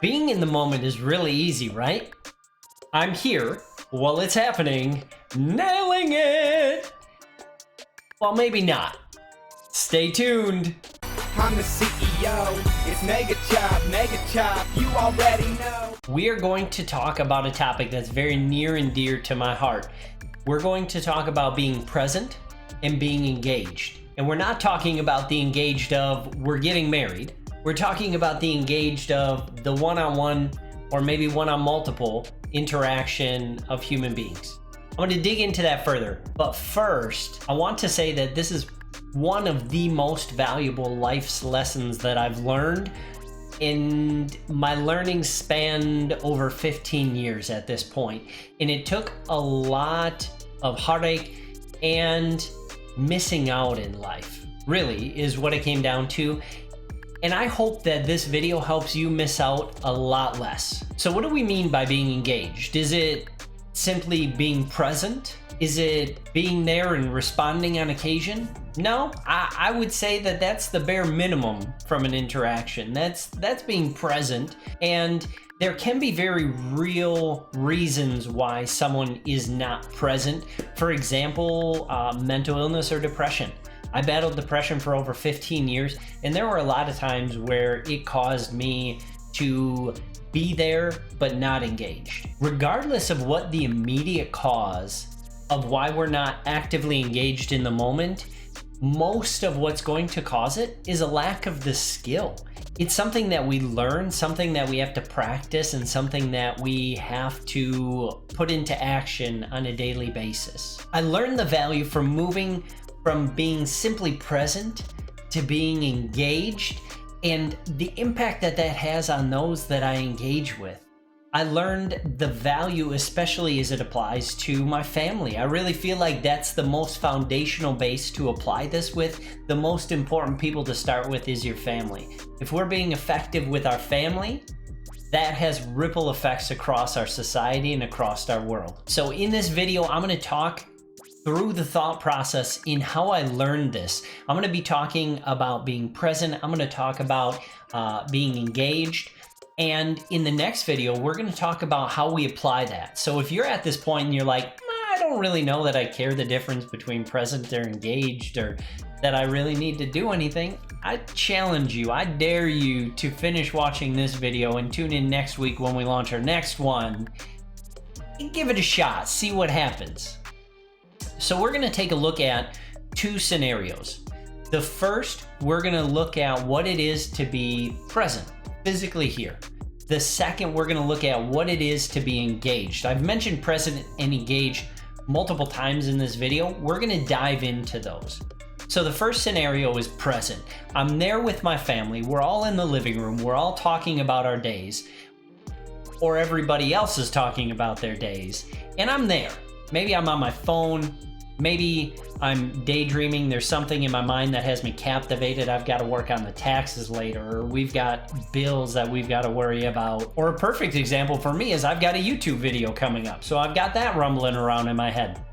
Being in the moment is really easy, right? I'm here while it's happening, nailing it! Well, maybe not. Stay tuned. I'm the CEO, it's Mega Chop, you already know. We are going to talk about a topic that's very near and dear to my heart. We're going to talk about being present and being engaged. And we're not talking about the engaged of we're getting married. We're talking about the engaged of the one-on-one or maybe one-on-multiple interaction of human beings. I'm going to dig into that further. But first, I want to say that this is one of the most valuable life's lessons that I've learned, and my learning spanned over 15 years at this point. And it took a lot of heartache and missing out in life, really, is what it came down to. And I hope that this video helps you miss out a lot less. So what do we mean by being engaged? Is it simply being present? Is it being there and responding on occasion? No, I would say that that's the bare minimum from an interaction. That's being present, and there can be very real reasons why someone is not present. For example, mental illness or depression. I battled depression for over 15 years, and there were a lot of times where it caused me to be there but not engaged. Regardless of what the immediate cause of why we're not actively engaged in the moment, most of what's going to cause it is a lack of the skill. It's something that we learn, something that we have to practice, and something that we have to put into action on a daily basis. I learned the value from moving from being simply present to being engaged, and the impact that that has on those that I engage with. I learned the value, especially as it applies to my family. I really feel like that's the most foundational base to apply this with. The most important people to start with is your family. If we're being effective with our family, that has ripple effects across our society and across our world. So in this video, I'm gonna talk through the thought process in how I learned this. I'm gonna be talking about being present. I'm gonna talk about being engaged. And in the next video, we're going to talk about how we apply that. So if you're at this point and you're like, I don't really know that I care the difference between present or engaged, or that I really need to do anything, I challenge you, I dare you to finish watching this video and tune in next week when we launch our next one and give it a shot, see what happens. So we're going to take a look at two scenarios. The first, we're going to look at what it is to be present, physically here. The second, we're going to look at what it is to be engaged. I've mentioned present and engaged multiple times in this video. We're going to dive into those. So the first scenario is present. I'm there with my family. We're all in the living room. We're all talking about our days, or everybody else is talking about their days, and I'm there. Maybe I'm on my phone. Maybe I'm daydreaming. There's something in my mind that has me captivated. I've got to work on the taxes later, or we've got bills that we've got to worry about. Or a perfect example for me is I've got a YouTube video coming up. So I've got that rumbling around in my head.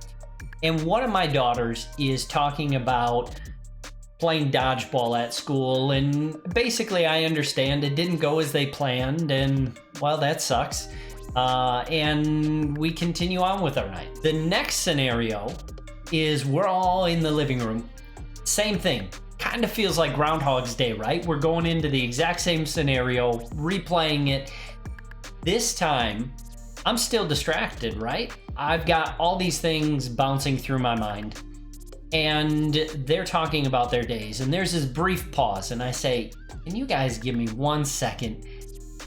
And one of my daughters is talking about playing dodgeball at school. And basically I understand it didn't go as they planned. And well, that sucks. And we continue on with our night. The next scenario is we're all in the living room. Same thing. Kind of feels like Groundhog's Day, right? We're going into the exact same scenario, replaying it. This time, I'm still distracted, right? I've got all these things bouncing through my mind, and they're talking about their days, and there's this brief pause, and I say, can you guys give me 1 second?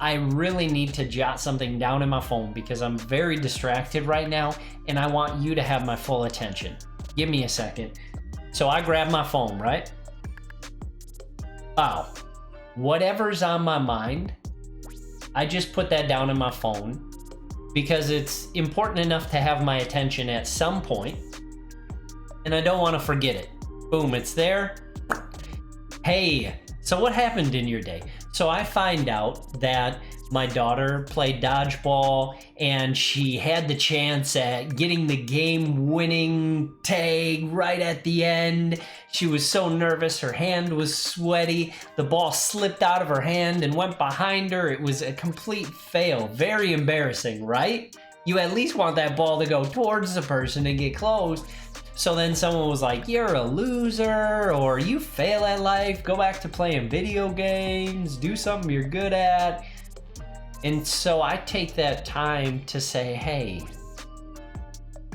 I really need to jot something down in my phone because I'm very distracted right now, and I want you to have my full attention. Give me a second. So I grab my phone, right? Wow. Whatever's on my mind, I just put that down in my phone because it's important enough to have my attention at some point, and I don't want to forget it. Boom, it's there. Hey, so what happened in your day? So I find out that My daughter played dodgeball and she had the chance at getting the game-winning tag right at the end. She was so nervous, her hand was sweaty, the ball slipped out of her hand and went behind her. It was a complete fail. Very embarrassing, right? You at least want that ball to go towards the person and get close. So then someone was like, you're a loser, or you fail at life, go back to playing video games, do something you're good at. And so I take that time to say, hey,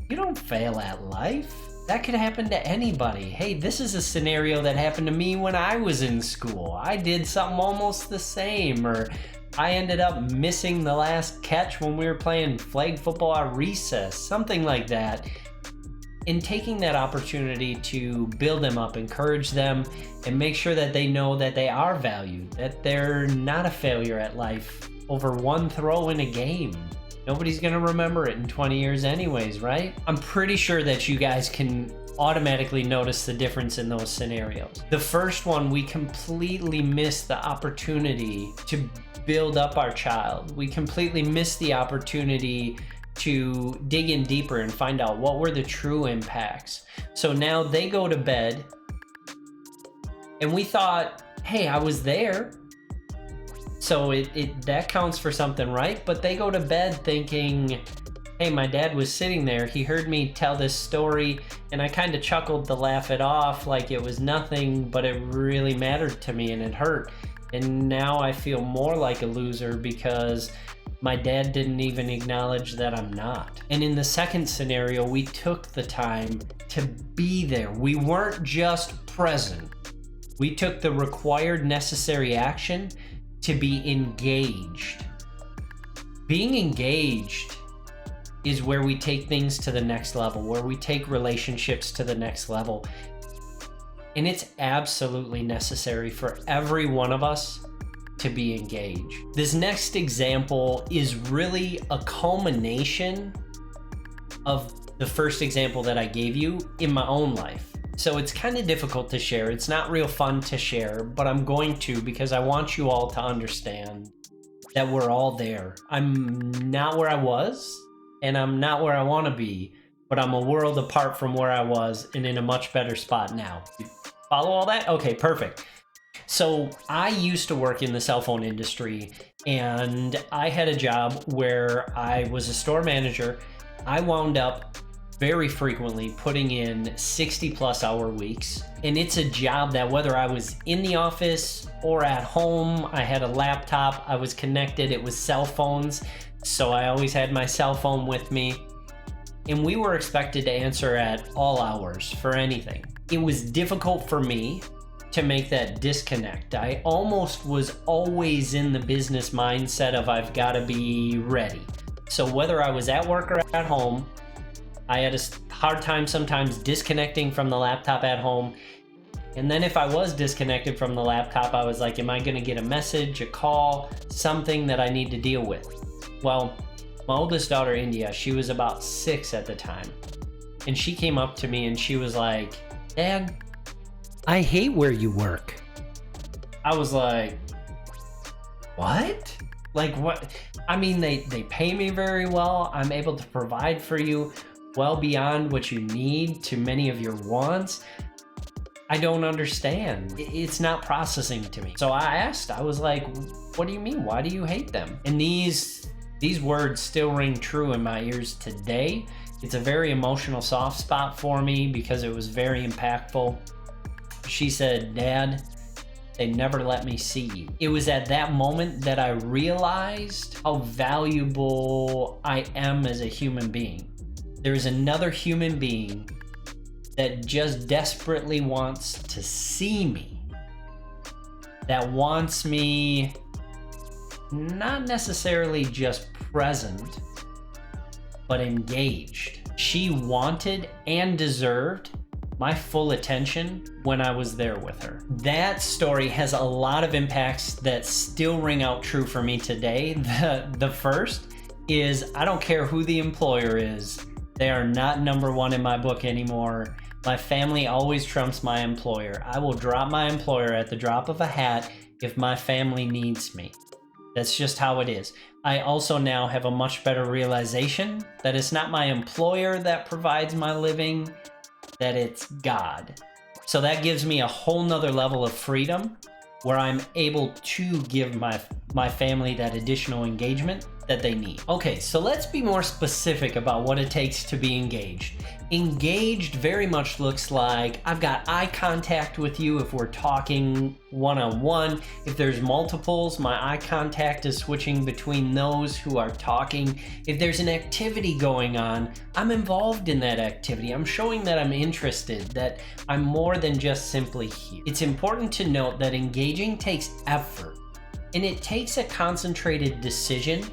you don't fail at life. That could happen to anybody. Hey, this is a scenario that happened to me when I was in school. I did something almost the same, or I ended up missing the last catch when we were playing flag football at recess, something like that. And taking that opportunity to build them up, encourage them, and make sure that they know that they are valued, that they're not a failure at life over one throw in a game. Nobody's gonna remember it in 20 years anyways, right? I'm pretty sure that you guys can automatically notice the difference in those scenarios. The first one, we completely missed the opportunity to build up our child. We completely missed the opportunity to dig in deeper and find out what were the true impacts. So now they go to bed and we thought, hey, I was there, so that counts for something, right? But they go to bed thinking, hey, my dad was sitting there, he heard me tell this story, and I kind of chuckled to laugh it off like it was nothing, but it really mattered to me and it hurt. And now I feel more like a loser because my dad didn't even acknowledge that I'm not. And in the second scenario, we took the time to be there. We weren't just present. We took the required necessary action to be engaged. Being engaged is where we take things to the next level, where we take relationships to the next level. And it's absolutely necessary for every one of us to be engaged. This next example is really a culmination of the first example that I gave you in my own life. So it's kind of difficult to share. It's not real fun to share, but I'm going to because I want you all to understand that we're all there. I'm not where I was, and I'm not where I want to be, but I'm a world apart from where I was and in a much better spot now. Follow all that? Okay, perfect. So I used to work in the cell phone industry, and I had a job where I was a store manager. I wound up very frequently putting in 60+ hour weeks, and it's a job that whether I was in the office or at home, I had a laptop, I was connected, it was cell phones, so I always had my cell phone with me, and we were expected to answer at all hours for anything. It was difficult for me to make that disconnect. I almost was always in the business mindset of I've got to be ready. So whether I was at work or at home, I had a hard time sometimes disconnecting from the laptop at home. And then if I was disconnected from the laptop, I was like, am I gonna get a message, a call, something that I need to deal with? Well, my oldest daughter, India, she was about 6 at the time. And she came up to me and she was like, Dad, I hate where you work. I was like, what? Like what? I mean, they pay me very well. I'm able to provide for you well beyond what you need to many of your wants. I don't understand. It's not processing to me. So I asked, I was like, what do you mean? Why do you hate them? And these words still ring true in my ears today. It's a very emotional soft spot for me because it was very impactful. She said, Dad, they never let me see you. It was at that moment that I realized how valuable I am as a human being. There is another human being that just desperately wants to see me, that wants me not necessarily just present, but engaged. She wanted and deserved my full attention when I was there with her. That story has a lot of impacts that still ring out true for me today. The first is I don't care who the employer is. They are not number one in my book anymore. My family always trumps my employer. I will drop my employer at the drop of a hat if my family needs me. That's just how it is. I also now have a much better realization that it's not my employer that provides my living, that it's God. So that gives me a whole nother level of freedom where I'm able to give my family that additional engagement that they need. Okay, so let's be more specific about what it takes to be engaged. Engaged very much looks like I've got eye contact with you if we're talking one-on-one. If there's multiples, my eye contact is switching between those who are talking. If there's an activity going on, I'm involved in that activity. I'm showing that I'm interested, that I'm more than just simply here. It's important to note that engaging takes effort, and it takes a concentrated decision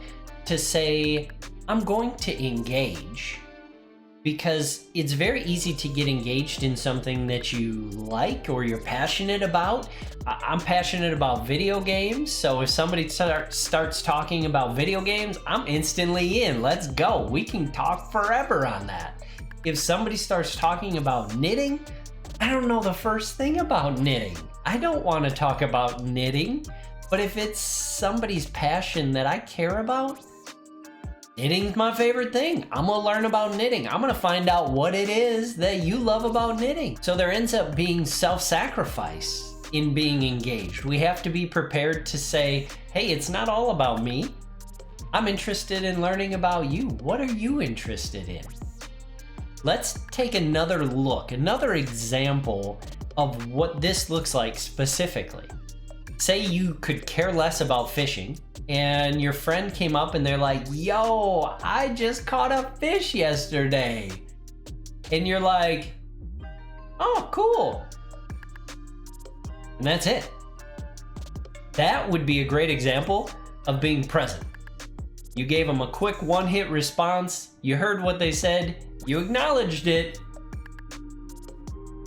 to say, I'm going to engage. Because it's very easy to get engaged in something that you like or you're passionate about. I'm passionate about video games, so if somebody starts talking about video games, I'm instantly in. Let's go. We can talk forever on that. If somebody starts talking about knitting, I don't know the first thing about knitting. I don't want to talk about knitting, but if it's somebody's passion that I care about, knitting's my favorite thing. I'm gonna learn about knitting. I'm gonna find out what it is that you love about knitting. So there ends up being self-sacrifice in being engaged. We have to be prepared to say, hey, it's not all about me. I'm interested in learning about you. What are you interested in? Let's take another look, another example of what this looks like specifically. Say you could care less about fishing, and your friend came up and they're like, yo, I just caught a fish yesterday. And you're like, oh, cool. And that's it. That would be a great example of being present. You gave them a quick one-hit response, you heard what they said, you acknowledged it,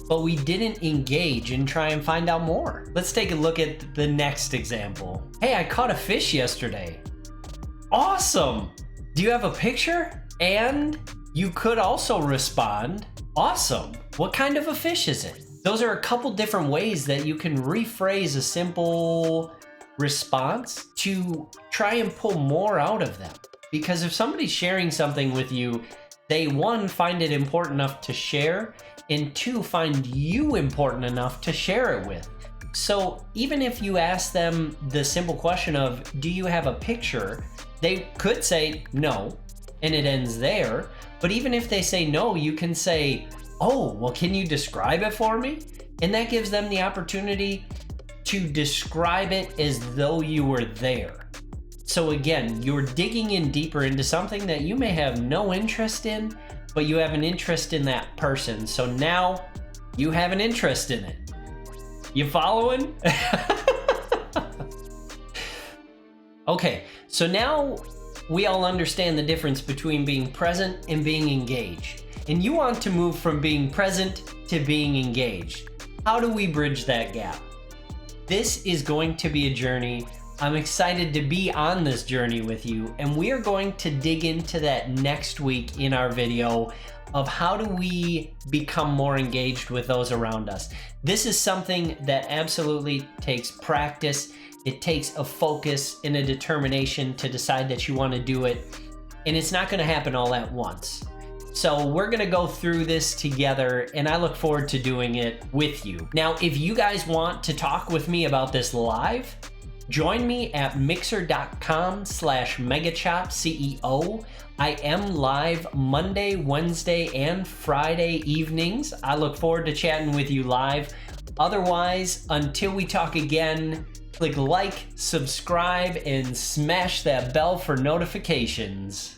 but we didn't engage and try and find out more. Let's take a look at the next example. Hey, I caught a fish yesterday. Awesome! Do you have a picture? And you could also respond, awesome. What kind of a fish is it? Those are a couple different ways that you can rephrase a simple response to try and pull more out of them. Because if somebody's sharing something with you, they, one, find it important enough to share, and two, find you important enough to share it with. So even if you ask them the simple question of, do you have a picture? They could say no, and it ends there. But even if they say no, you can say, oh, well, can you describe it for me? And that gives them the opportunity to describe it as though you were there. So again, you're digging in deeper into something that you may have no interest in, but you have an interest in that person. So now you have an interest in it. You following? Okay, so now we all understand the difference between being present and being engaged. And you want to move from being present to being engaged. How do we bridge that gap? This is going to be a journey. I'm excited to be on this journey with you, and we are going to dig into that next week in our video of how do we become more engaged with those around us. This is something that absolutely takes practice. It takes a focus and a determination to decide that you want to do it, and it's not going to happen all at once. So we're going to go through this together, and I look forward to doing it with you. Now, if you guys want to talk with me about this live, join me at mixer.com/megachopceo. I am live Monday, Wednesday, and Friday evenings. I look forward to chatting with you live. Otherwise, until we talk again, click like, subscribe, and smash that bell for notifications.